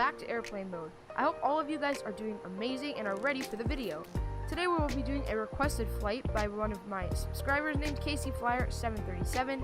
back to airplane mode. I hope all of you guys are doing amazing and are ready for the video. Today we will be doing a requested flight by one of my subscribers named CaseyFlyer737.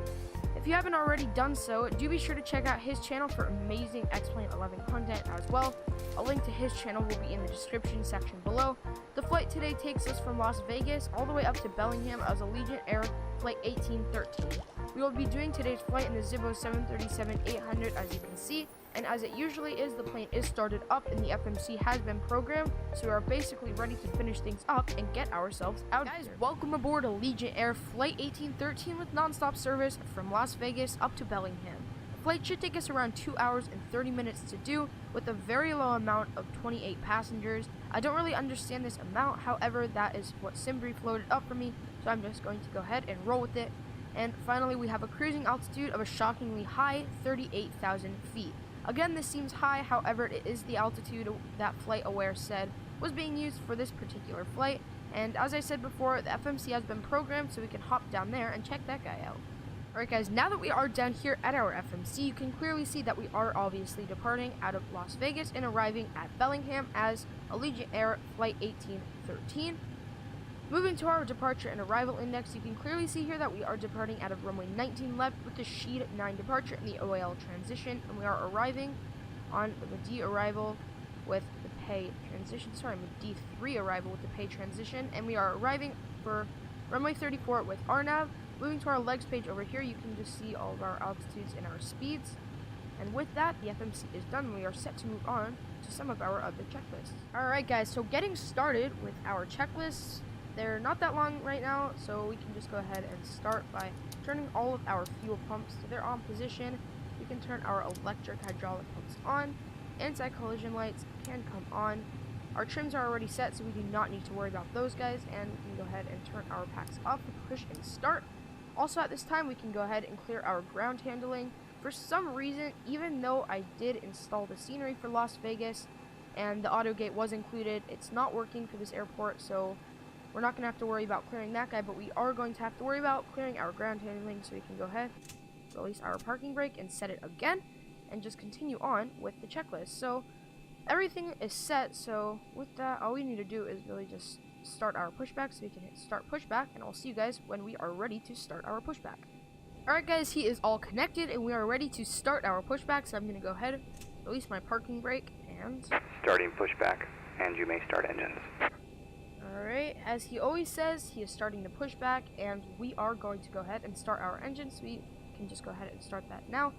If you haven't already done so, do be sure to check out his channel for amazing X-Plane 11 content as well. A link to his channel will be in the description section below. The flight today takes us from Las Vegas all the way up to Bellingham as Allegiant Air Flight 1813. We will be doing today's flight in the Zibo 737-800 as you can see, and as it usually is, the plane is started up and the FMC has been programmed, so we are basically ready to finish things up and get ourselves out. Guys, welcome aboard Allegiant Air Flight 1813 with non-stop service from Las Vegas up to Bellingham. The flight should take us around 2 hours and 30 minutes to do, with a very low amount of 28 passengers. I don't really understand this amount, however, that is what Simbri floated up for me, so I'm just going to go ahead and roll with it. And finally, we have a cruising altitude of a shockingly high 38,000 feet. Again, this seems high, however, it is the altitude that Flight Aware said was being used for this particular flight. And as I said before, the FMC has been programmed so we can hop down there and check that guy out. Alright guys, now that we are down here at our FMC, you can clearly see that we are obviously departing out of Las Vegas and arriving at Bellingham as Allegiant Air Flight 1813. Moving to our departure and arrival index, you can clearly see here that we are departing out of runway 19 left with the Sheet 9 departure and the OAL transition, and we are arriving on the D arrival with the pay transition, the D3 arrival with the pay transition, and we are arriving for runway 34 with RNAV. Moving to our legs page over here, you can just see all of our altitudes and our speeds. And with that, the FMC is done, and we are set to move on to some of our other checklists. Alright guys, so getting started with our checklists. They're not that long right now, so we can just go ahead and start by turning all of our fuel pumps to their on position. We can turn our electric hydraulic pumps on. Anti-collision lights can come on. Our trims are already set, so we do not need to worry about those guys, and we can go ahead and turn our packs off with push and start. Also at this time, we can go ahead and clear our ground handling. For some reason, even though I did install the scenery for Las Vegas and the auto gate was included, it's not working for this airport, so we're not going to have to worry about clearing that guy, but we are going to have to worry about clearing our ground handling, so we can go ahead, release our parking brake, and set it again, and just continue on with the checklist. So everything is set, so with that, all we need to do is really just start our pushback, so we can hit start pushback, and I'll see you guys when we are ready to start our pushback. Alright guys, he is all connected, and we are ready to start our pushback, so I'm going to go ahead, release my parking brake, and starting pushback, and you may start engines. Alright, as he always says, he is starting the pushback, and we are going to go ahead and start our engine, so we can just go ahead and start that now.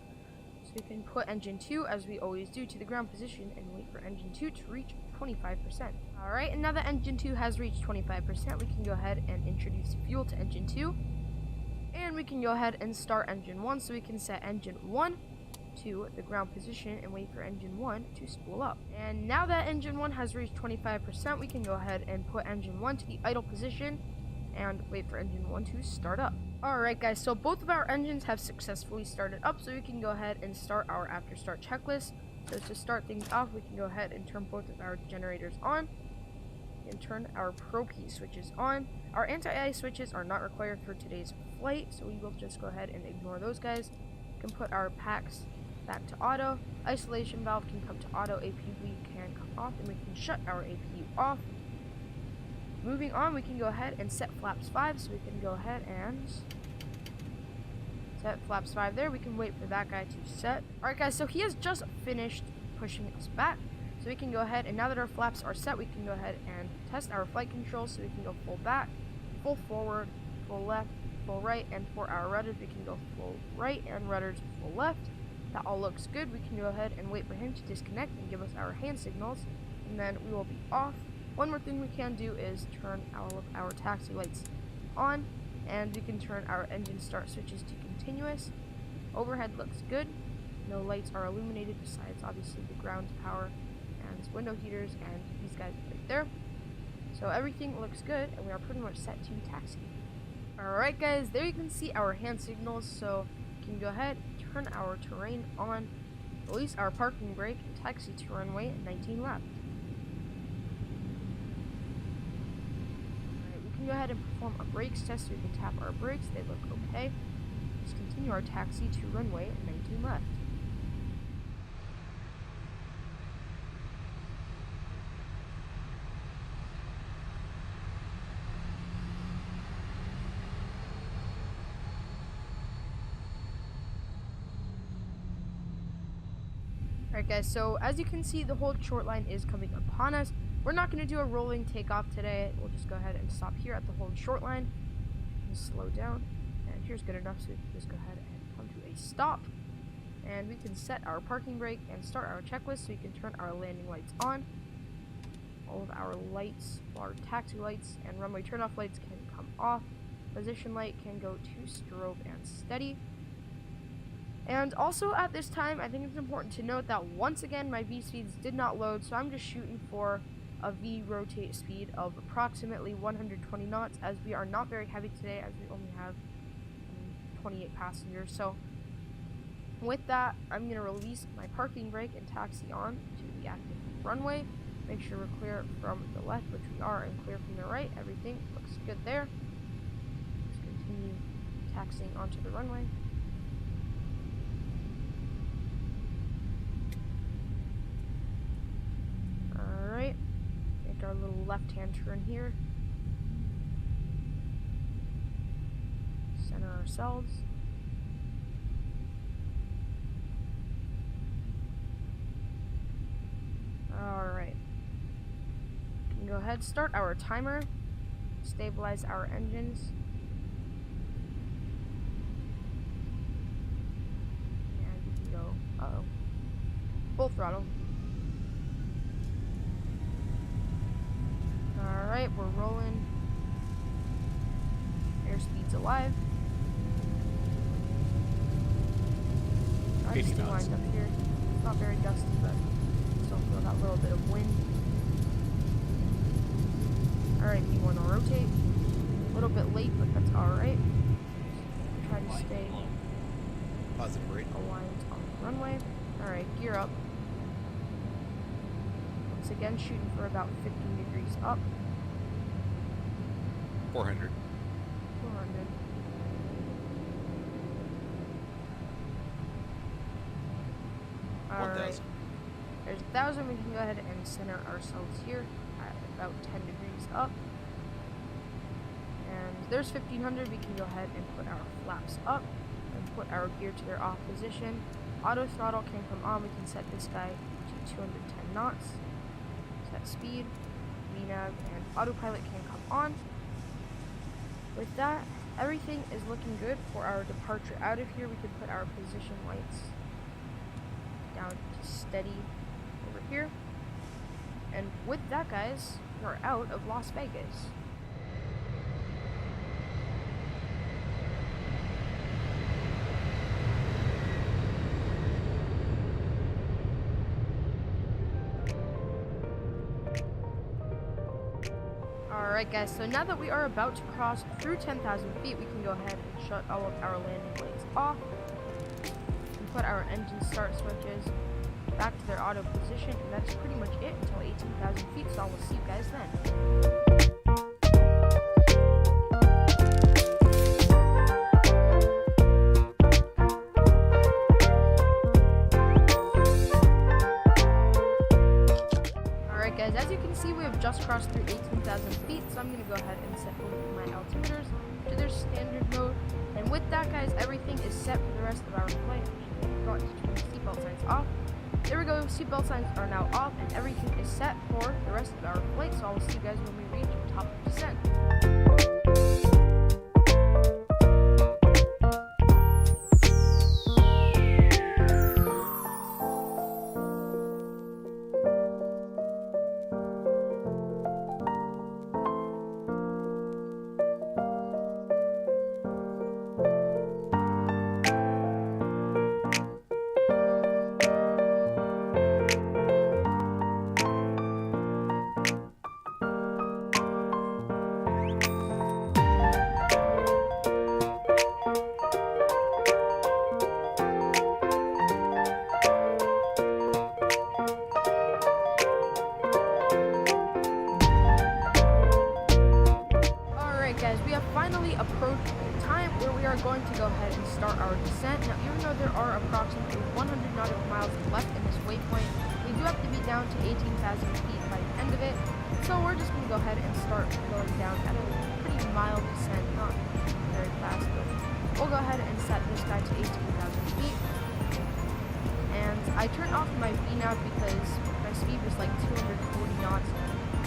So we can put engine 2, as we always do, to the ground position and wait for engine 2 to reach 25%. Alright, and now that engine 2 has reached 25%, we can go ahead and introduce fuel to engine 2. And we can go ahead and start engine 1, so we can set engine 1 to the ground position and wait for engine 1 to spool up. And now that engine 1 has reached 25%, we can go ahead and put engine 1 to the idle position and wait for engine 1 to start up. Alright guys, so both of our engines have successfully started up, so we can go ahead and start our after start checklist. So to start things off, we can go ahead and turn both of our generators on and turn our Pro key switches on. Our anti-ice switches are not required for today's flight, so we will just go ahead and ignore those guys. We can put our packs back to auto. Isolation valve can come to auto. APU can come off, and we can shut our APU off. Moving on, we can go ahead and set flaps 5, so we can go ahead and set flaps 5 there. We can wait for that guy to set. Alright guys, so he has just finished pushing us back, so we can go ahead, and now that our flaps are set, we can go ahead and test our flight controls, so we can go full back, full forward, full left, full right, and for our rudders, we can go full right and rudders full left. That all looks good. We can go ahead and wait for him to disconnect and give us our hand signals, and then we will be off. One more thing we can do is turn all of our taxi lights on, and we can turn our engine start switches to continuous. Overhead looks good. No lights are illuminated besides obviously the ground power and window heaters and these guys right there. So everything looks good, and we are pretty much set to taxi. Alright guys, there you can see our hand signals, so we can go ahead, turn our terrain on, release our parking brake, and taxi to runway 19 left. Alright, we can go ahead and perform a brakes test, so we can tap our brakes, they look okay. Just continue our taxi to runway 19 left. Alright guys, so as you can see, the whole short line is coming upon us. We're not going to do a rolling takeoff today. We'll just go ahead and stop here at the hold short line and slow down. And here's good enough, so we can just go ahead and come to a stop. And we can set our parking brake and start our checklist so we can turn our landing lights on. All of our lights, our taxi lights and runway turnoff lights can come off. Position light can go to strobe and steady. And also at this time, I think it's important to note that once again my V speeds did not load, so I'm just shooting for a V rotate speed of approximately 120 knots, as we are not very heavy today, as we only have 28 passengers. So with that, I'm going to release my parking brake and taxi on to the active runway. Make sure we're clear from the left, which we are, and clear from the right. Everything looks good there. Let's continue taxiing onto the runway. Alright, make our little left-hand turn here. Center ourselves. Alright. We can go ahead, start our timer, stabilize our engines. And we can go, full throttle. Alright, we're rolling. Airspeed's alive. I'm still lined up here. It's not very gusty, but still feel that little bit of wind. Alright, V1 will rotate. A little bit late, but that's alright. Try to stay positive rate aligned on the runway. Alright, gear up. Once again, shooting for about 15 degrees up. 400. 400. Alright. There's 1,000. We can go ahead and center ourselves here at about 10 degrees up. And there's 1,500. We can go ahead and put our flaps up and put our gear to their off position. Auto throttle can come on. We can set this guy to 210 knots. Set speed, VNAV, and autopilot can come on. With that, everything is looking good for our departure out of here. We can put our position lights down to steady over here. And with that, guys, we're out of Las Vegas. Alright guys, so now that we are about to cross through 10,000 feet, we can go ahead and shut all of our landing lights off. And put our engine start switches back to their auto position, and that's pretty much it until 18,000 feet, so I will see you guys then. Guys, as you can see, we have just crossed through 18,000 feet, so I'm going to go ahead and set both of my altimeters to their standard mode. And with that, guys, everything is set for the rest of our flight. I forgot to turn the seatbelt signs off. There we go, seatbelt signs are now off, and everything is set for the rest of our flight, so I will see you guys when we reach the top of the descent. Guys, we have finally approached the time where we are going to go ahead and start our descent. Now, even though there are approximately 100 nautical miles left in this waypoint, we do have to be down to 18,000 feet by the end of it. So we're just going to go ahead and start going down at a pretty mild descent, not very fast, but we'll go ahead and set this guy to 18,000 feet. And I I turned off my VNAV because my speed was like 240 knots.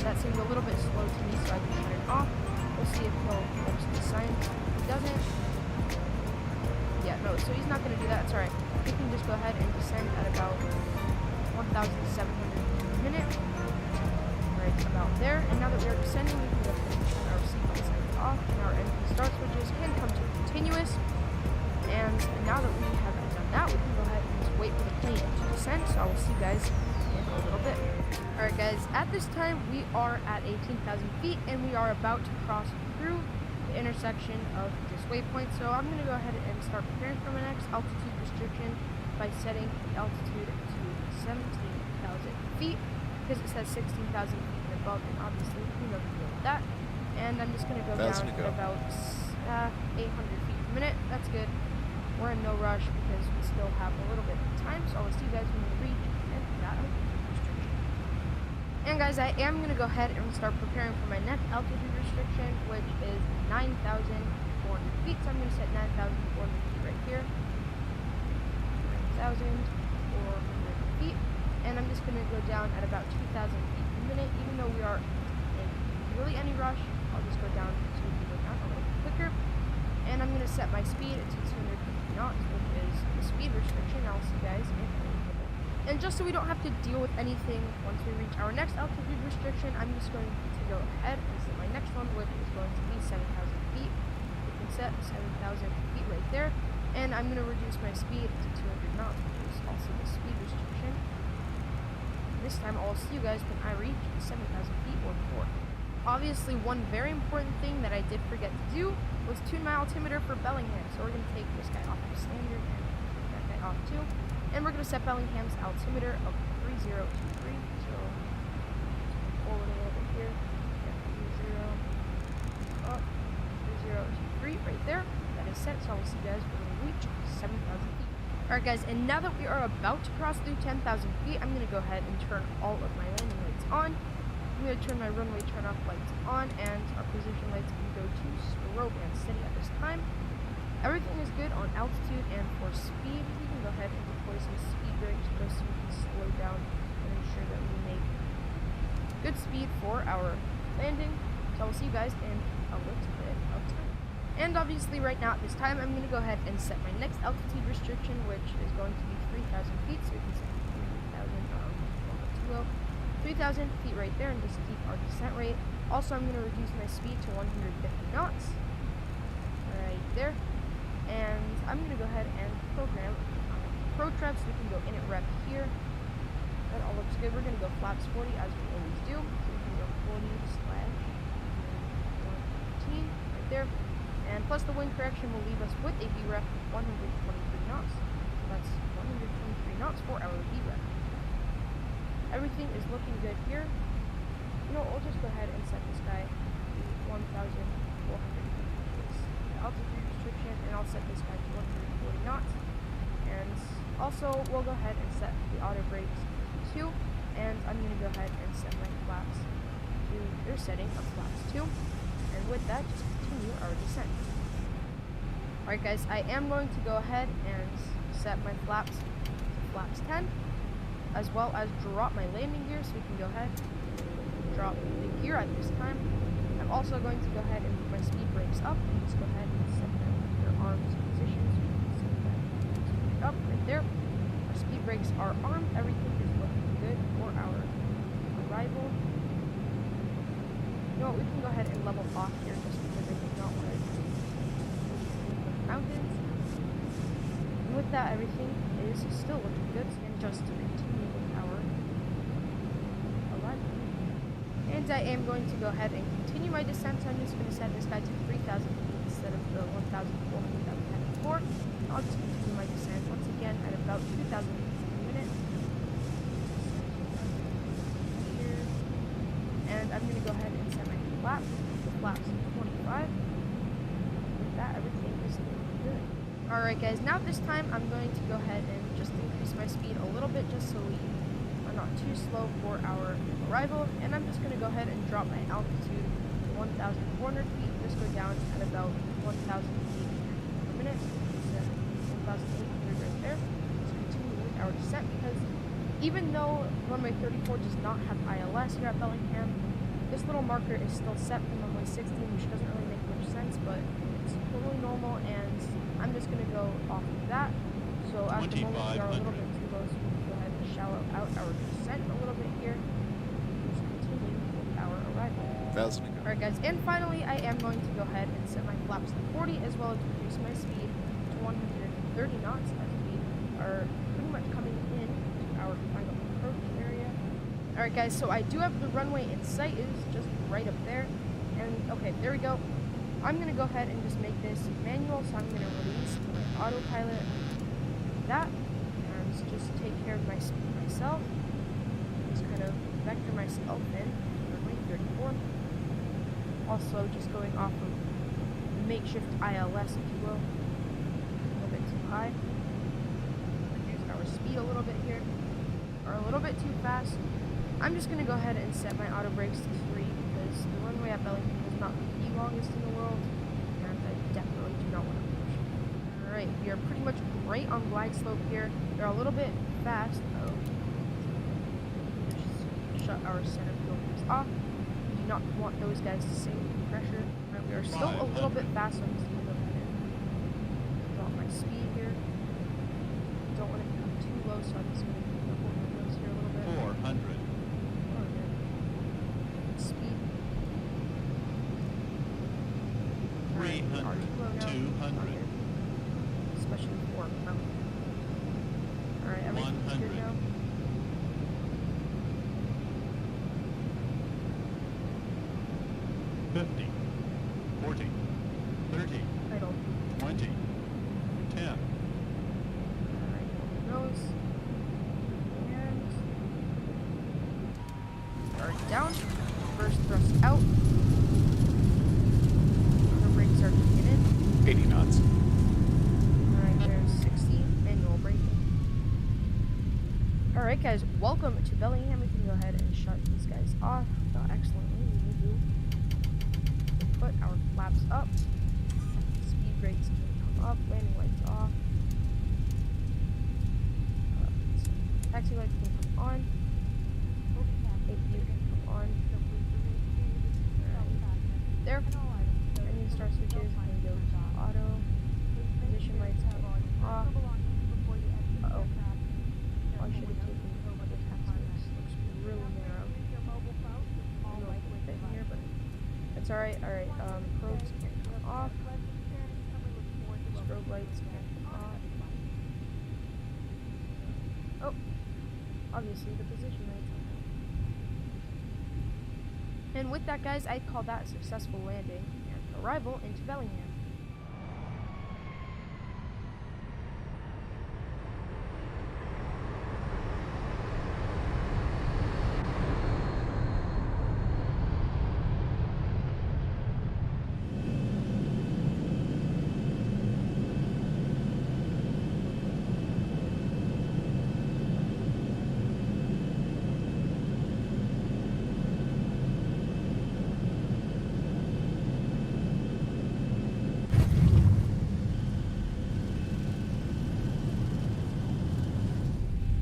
That seemed a little bit slow to me, so I can turn it off. We'll see if he'll post the sign. If he doesn't, yeah, no, so he's not going to do that. It's alright. We can just go ahead and descend at about 1,700 feet per minute. Right about there. And now that we are descending, we can go ahead and turn our seatbelt signs off, and our NP start switches can come to continuous. And now that we have done that, we can go ahead and just wait for the plane to descend. So I will see you guys in a little bit. Alright guys, at this time we are at 18,000 feet and we are about to cross through the intersection of this waypoint. So I'm going to go ahead and start preparing for my next altitude restriction by setting the altitude to 17,000 feet because it says 16,000 feet and above, and obviously we know the deal with that. And I'm just going to go down at about 800 feet per minute. That's good. We're in no rush because we still have a little bit of time, so I'll see you guys when we reach that restriction. And guys, I am going to go ahead and start preparing for my next altitude restriction, which is 9,400 feet. So I'm going to set 9,400 feet right here. 9,400 feet. And I'm just going to go down at about 2,000 feet per minute. Even though we are in really any rush, I'll just go down to go down a little quicker. And I'm going to set my speed to 250 knots, which is the speed restriction. I'll see you guys in a little bit. And just so we don't have to deal with anything once we reach our next altitude restriction, I'm just going to go ahead and set my next one, which is going to be 7,000 feet. We can set 7,000 feet right there. And I'm going to reduce my speed to 200 knots, which is also the speed restriction. This time I'll see you guys when I reach 7,000 feet or more. Obviously, one very important thing that I did forget to do was tune my altimeter for Bellingham. So we're going to take this guy off the standard and take that guy off too. And we're going to set Bellingham's altimeter of 3023. So forward a little bit here. Yeah, 3023 right there. That is set. So I will see you guys when we reach 7,000 feet. Alright guys, and now that we are about to cross through 10,000 feet, I'm going to go ahead and turn all of my landing lights on. I'm going to turn my runway turn-off lights on, and our position lights can go to strobe and steady at this time. Everything is good on altitude, and for speed, we can go ahead and deploy some speed brakes just so we can slow down and ensure that we make good speed for our landing. So I will see you guys in a little bit of time. And obviously right now at this time, I'm going to go ahead and set my next altitude restriction, which is going to be 3,000 feet, so we can set 3,000 feet right there and just keep our descent rate. Also, I'm going to reduce my speed to 150 knots right there. And I'm going to go ahead and program ProTrev so we can go in at rep here. That all looks good. We're going to go flaps 40 as we always do. So we can go 40/115 right there. And plus the wind correction will leave us with a VREF of 123 knots. So that's 123 knots for our VREF. Everything is looking good here. You know, we'll just go ahead and set this guy to 1,400 feet. Altitude restriction, and I'll set this guy to 140 knots. And also, we'll go ahead and set the auto brakes to 2, and I'm going to go ahead and set my flaps to their setting of flaps 2. And with that, just continue our descent. Alright guys, I am going to go ahead and set my flaps to flaps 10. As well as drop my landing gear, so we can go ahead and drop the gear at this time. I'm also going to go ahead and move my speed brakes up, and just go ahead and set them in their arms position, so we can set that speed up right there. Our speed brakes are armed, everything is looking good for our arrival. You know what, we can go ahead and level off here just because I do not want to do the mountains. And with that, everything is still looking good, and just to continue with our arrival. And I am going to go ahead and continue my descent, so I'm just going to set this guy to 3,000 feet instead of the 1,400 that we had before. I'll just continue my descent once again at about 2,000 feet per minute. Here. And I'm going to go ahead and set my flaps to flaps 25. With that, everything is looking good. Alright guys, now this time I'm going to go ahead and just increase my speed a little bit just so we are not too slow for our arrival. And I'm just going to go ahead and drop my altitude to 1,400 feet. Just go down at about 1,000 feet per minute. 1,800 right there. Just continue with our descent, because even though runway 34 does not have ILS here at Bellingham, this little marker is still set from runway 16, which doesn't really make much sense, but it's totally normal, and I'm just going to go off of that. So at the moment we are a little bit too low, so we can go ahead and shallow out our descent a little bit here. Just continue with our arrival. 1,000 ago. Alright guys, and finally I am going to go ahead and set my flaps to 40, as well as reduce my speed to 130 knots, as we are pretty much coming in to our final approach area. Alright guys, so I do have the runway in sight. It is just right up there. And okay, there we go. I'm going to go ahead and just make this manual, so I'm going to release my autopilot, that, and just take care of my speed myself. Just kind of vector myself in runway 34. Also just going off of the makeshift ILS, if you will. A little bit too high. Reduce our speed a little bit here, or a little bit too fast. I'm just going to go ahead and set my auto brakes to 3, because the runway at Bellingham is not the longest in the world, and I definitely do not want to push. Alright, we are pretty much right on glide slope here. They're a little bit fast, though. Just shut our center fuel pumps off. We do not want those guys to sink pressure. Right, we are still a little bit fast, so I'm just going to go ahead and drop my speed here. Don't want it to come too low, so I'm just going to hold my nose here a little bit. 400. Speed. 300. 200. Especially for mountain. Alright, everything's good 100. now. Fifty. 40. 30. Idle. 20. 10. Alright, nose. And guard down. First thrust out. Our brakes are kicking in. 80 knots. Alright, there's 60. Manual braking. Alright guys, welcome to Bellingham. We can go ahead and shut these guys off. Excellently, we will do. Put our flaps up. Speed brakes can come up. Landing lights off. Taxi lights can come on. APU can come on. There. Engine start switches can go to auto. Position lights can come off. Uh-oh. I should have taken the taxi lights. Looks really narrow. I don't know if it will fit in here, but that's alright. Alright, probes can come off. Strobe lights can come off. Oh, obviously the position lights. And with that, guys, I call that a successful landing and arrival into Bellingham.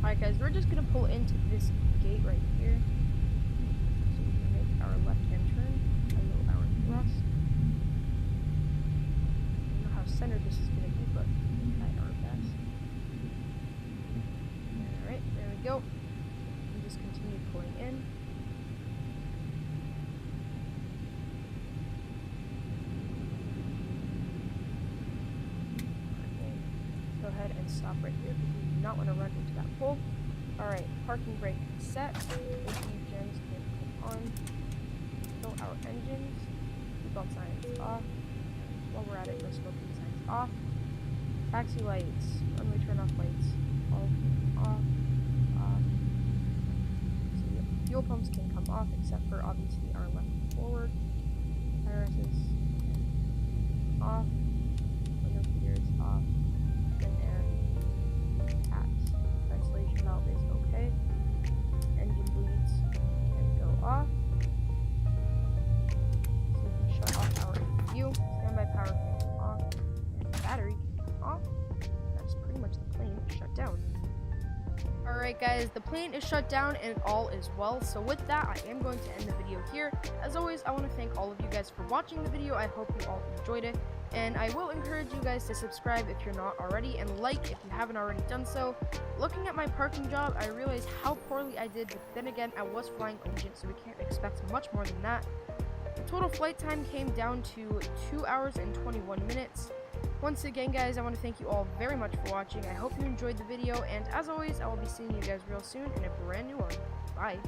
Alright guys, we're just gonna pull into this gate right here. So we can make our left-hand turn, follow our thrust. I don't know how centered this is gonna be, but we'll try our best. Alright, there we go. And just continue pulling in. Go ahead and stop right here because we do not want to run into that pole. Alright, parking brake set. APU gens can come on. Fill our engines. Seatbelt signs off. While we're at it, no smoking signs off. Taxi lights. Runway turn off lights. All off. Off. So the fuel pumps can come off except for obviously our left and forward. Terraces off. Window heaters off. Ventilation valve is okay. Engine bleeds can go off. So we can shut off our APU. Standby power can come off. And battery can come off. That's pretty much the plane shut down. Alright guys, the plane is shut down and all is well, so with that I am going to end the video here. As always, I want to thank all of you guys for watching the video. I hope you all enjoyed it, and I will encourage you guys to subscribe if you're not already, and like if you haven't already done so. Looking at my parking job, I realized how poorly I did, but then again, I was flying Agent, so we can't expect much more than that. The total flight time came down to 2 hours and 21 minutes. Once again, guys, I want to thank you all very much for watching. I hope you enjoyed the video, and as always, I will be seeing you guys real soon in a brand new one. Bye.